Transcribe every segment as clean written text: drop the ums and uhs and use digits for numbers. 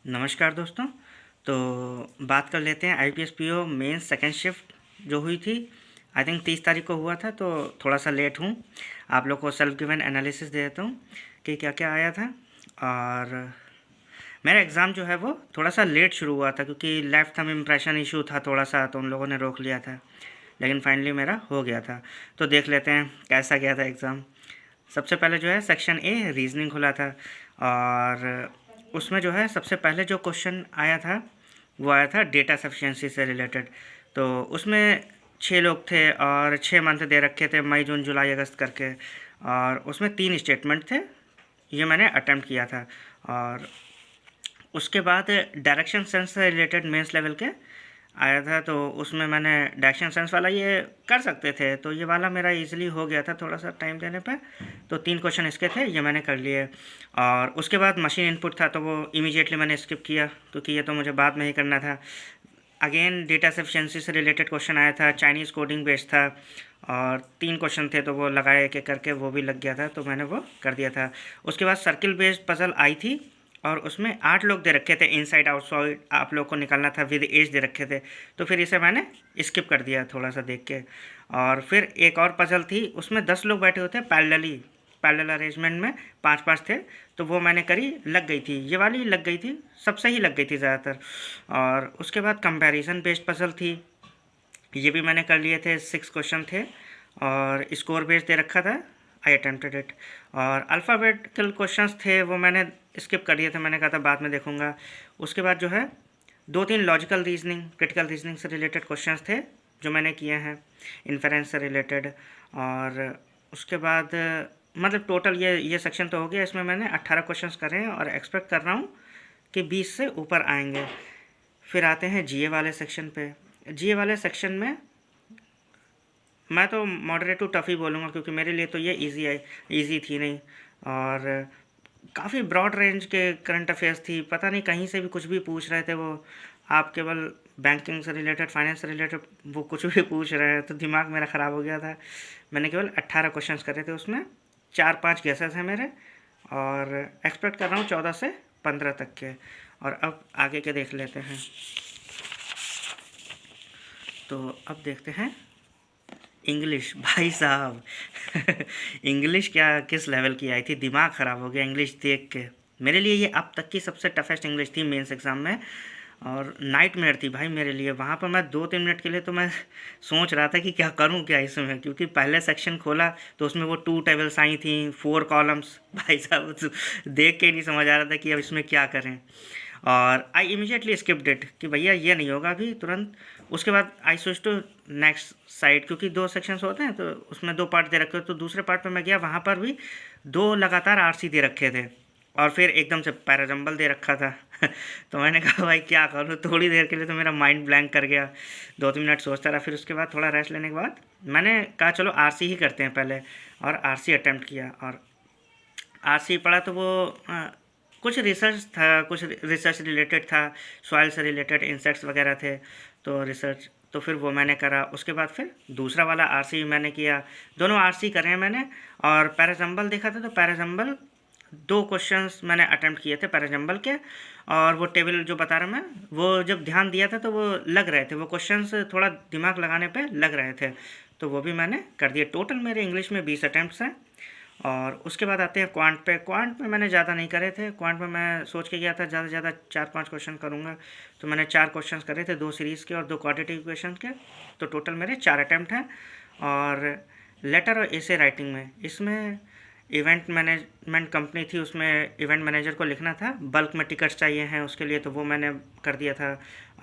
नमस्कार दोस्तों। तो बात कर लेते हैं IBPS PO mains second shift जो हुई थी। आई थिंक 30 तारीख को हुआ था, तो थोड़ा सा लेट हूँ। आप लोग को सेल्फ गिवन एनालिसिस दे देता हूँ कि क्या क्या आया था। और मेरा एग्ज़ाम जो है वो थोड़ा सा लेट शुरू हुआ था क्योंकि लेफ्ट थंब इम्प्रेशन इशू था थोड़ा सा, तो उन लोगों ने रोक लिया था, लेकिन फाइनली मेरा हो गया था। तो देख लेते हैं कैसा गया था एग्ज़ाम। सबसे पहले जो है सेक्शन ए रीजनिंग खुला था, और उसमें जो है सबसे पहले जो क्वेश्चन आया था वो आया था डेटा सफिशिएंसी से रिलेटेड। तो उसमें 6 लोग थे और 6 मंथ दे रखे थे, मई जून जुलाई अगस्त करके, और उसमें 3 स्टेटमेंट थे। ये मैंने अटेम्प्ट किया था। और उसके बाद डायरेक्शन सेंस से रिलेटेड मेंस लेवल के आया था, तो उसमें मैंने डायरेक्शन सेंस वाला ये कर सकते थे, तो ये वाला मेरा इजीली हो गया था थोड़ा सा टाइम देने पे। तो 3 क्वेश्चन इसके थे, ये मैंने कर लिए। और उसके बाद मशीन इनपुट था, तो वो इमीडिएटली मैंने स्किप किया क्योंकि ये तो मुझे बाद में ही करना था। अगेन डेटा सफिशिएंसी से रिलेटेड क्वेश्चन आया था, चाइनीज़ कोडिंग बेस्ड था, और 3 क्वेश्चन थे, तो वो लगाए एक एक करके वो भी लग गया था, तो मैंने वो कर दिया था। उसके बाद सर्किल बेस्ड पजल आई थी, और उसमें 8 लोग दे रखे थे, इनसाइड आउटसाइड आप लोग को निकालना था, विद एज दे रखे थे, तो फिर इसे मैंने स्किप कर दिया थोड़ा सा देख के। और फिर एक और पजल थी, उसमें 10 लोग बैठे होते पैरेलल अरेंजमेंट में 5-5 थे, तो वो मैंने करी, लग गई थी, ये वाली लग गई थी, सबसे ही लग गई थी ज़्यादातर। और उसके बाद कंपैरिजन बेस्ड पजल थी, ये भी मैंने कर लिए थे, 6 क्वेश्चन थे, और स्कोर बेस्ड दे रखा था, आई अटेम्प्टेड इट। और अल्फ़ाबेटिकल क्वेश्चंस थे, वो मैंने स्किप कर दिए थे, मैंने कहा था बाद में देखूंगा। उसके बाद जो है 2-3 लॉजिकल रीजनिंग, क्रिटिकल रीजनिंग से रिलेटेड क्वेश्चंस थे जो मैंने किए हैं, इन्फरेंस से रिलेटेड। और उसके बाद मतलब टोटल ये सेक्शन तो हो गया, इसमें मैंने 18 क्वेश्चंस करे हैं और एक्सपेक्ट कर रहा हूँ कि 20 से ऊपर आएंगे। फिर आते हैं जीए वाले सेक्शन पे। जीए वाले सेक्शन में मैं तो मॉडरेट टू टफ ही बोलूँगा क्योंकि मेरे लिए तो ये इजी थी नहीं, और काफ़ी ब्रॉड रेंज के करंट अफेयर्स थी, पता नहीं कहीं से भी कुछ भी पूछ रहे थे वो। आप केवल बैंकिंग से रिलेटेड, फाइनेंस से रिलेटेड वो कुछ भी पूछ रहे हैं, तो दिमाग मेरा ख़राब हो गया था। मैंने केवल 18 क्वेश्चंस करे थे, उसमें 4-5 गेसेस हैं मेरे, और एक्सपेक्ट कर रहा हूँ 14 से 15 तक के। और अब आगे के देख लेते हैं। तो अब देखते हैं इंग्लिश। भाई साहब इंग्लिश क्या किस लेवल की आई थी, दिमाग ख़राब हो गया इंग्लिश देख के। मेरे लिए ये अब तक की सबसे टफेस्ट इंग्लिश थी मेंस एग्ज़ाम में, और नाइटमेयर थी भाई मेरे लिए। वहाँ पर मैं 2-3 मिनट के लिए तो मैं सोच रहा था कि क्या करूँ क्या इसमें, क्योंकि पहले सेक्शन खोला तो उसमें वो 2 टेबल्स आई थी, 4 कॉलम्स। भाई साहब देख के ही नहीं समझ आ रहा था कि अब इसमें क्या करें। और आई इमीडिएटली स्किप्ड इट कि भैया ये नहीं होगा अभी तुरंत। उसके बाद I switch to next side, क्योंकि 2 सेक्शंस होते हैं तो उसमें 2 पार्ट दे रखे हो, तो दूसरे पार्ट पे मैं गया, वहाँ पर भी 2 लगातार आरसी दे रखे थे, और फिर एकदम से पैराजंबल दे रखा था तो मैंने कहा भाई क्या करूँ, थोड़ी देर के लिए तो मेरा माइंड ब्लैंक कर गया, 2-3 मिनट सोचता रहा। फिर उसके बाद थोड़ा रेस्ट लेने के बाद मैंने कहा चलो आरसी ही करते हैं पहले, और आरसी अटेम्प्ट किया। और आरसी पढ़ा तो वो कुछ रिसर्च था, कुछ रिसर्च रिलेटेड था, सॉइल से रिलेटेड इंसेक्ट्स वगैरह थे, तो रिसर्च तो फिर वो मैंने करा। उसके बाद फिर दूसरा वाला आरसी मैंने किया, दोनों आरसी करे हैं मैंने। और पैराजंबल देखा था, तो पैराजंबल 2 क्वेश्चंस मैंने अटेम्प्ट किए थे पैराजंबल के, और वो टेबल जो बता रहा मैं, वो जब ध्यान दिया था तो वो लग रहे थे, वो क्वेश्चंस थोड़ा दिमाग लगाने पे लग रहे थे, तो वो भी मैंने कर दिए। टोटल मेरे इंग्लिश में 20 अटैम्प्ट्स हैं। और उसके बाद आते हैं क्वांट पे। क्वांट में मैंने ज़्यादा नहीं करे थे, क्वांट में मैं सोच के गया था ज़्यादा से ज़्यादा 4-5 क्वेश्चन करूँगा, तो मैंने 4 क्वेश्चन करे थे, 2 सीरीज़ के और 2 क्वाड्रेटिक इक्वेशन के, तो टोटल मेरे 4 अटैम्प्ट हैं। और लेटर और एसे राइटिंग में, इसमें इवेंट मैनेजमेंट कंपनी थी, उसमें इवेंट मैनेजर को लिखना था, बल्क में टिकट्स चाहिए हैं उसके लिए, तो वो मैंने कर दिया था।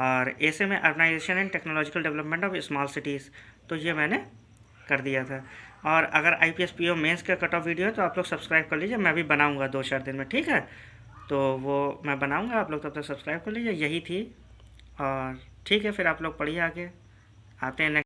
और एसे में urbanization and technological development of small cities, तो ये मैंने कर दिया था। और अगर आईपीएस पीओ मेंस का कट ऑफ वीडियो है तो आप लोग सब्सक्राइब कर लीजिए, मैं भी बनाऊंगा 2-4 दिन में, ठीक है। तो वो मैं बनाऊंगा, आप लोग तब तक सब्सक्राइब कर लीजिए, यही थी। और ठीक है, फिर आप लोग पढ़िए आगे, आते हैं नेक्स्ट।